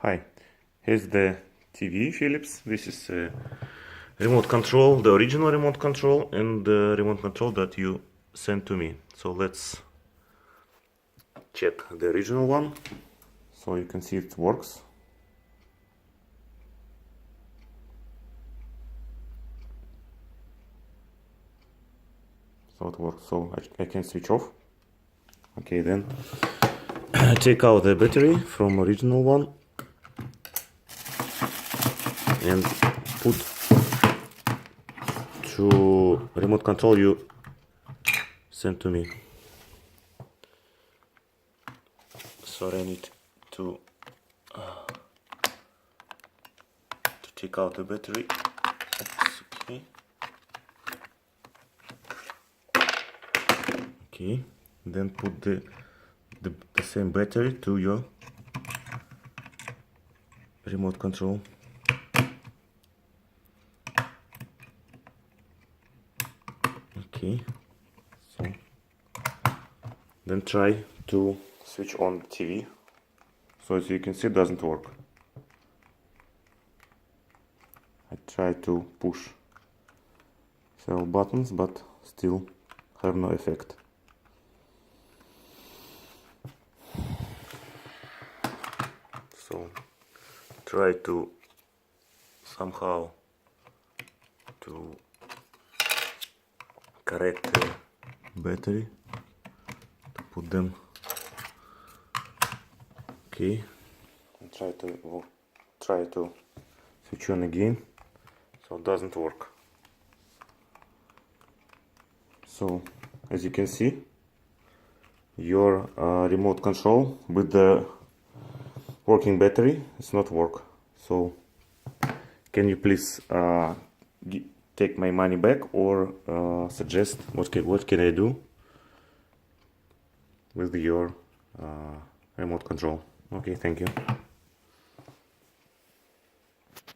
Hi, here's the TV Phillips. This is remote control, the original remote control, and the remote control that you sent to me. So let's check the original one. So you can see it works. So it works. So I can switch off. Okay, then take out the battery from original one and put to remote control you sent to me. Sorry, I need to take out the battery. Okay. Okay. Then put the same battery to your remote control. Okay. So then try to switch on the TV. So as you can see, it doesn't work. I try to push several buttons, but still have no effect. So try to somehow to correct the battery, to put them. Okay, and try to switch on again. So it doesn't work. So as you can see, your remote control with the working battery is not work. So can you please take my money back, or suggest what can I do with your remote control? Okay, thank you.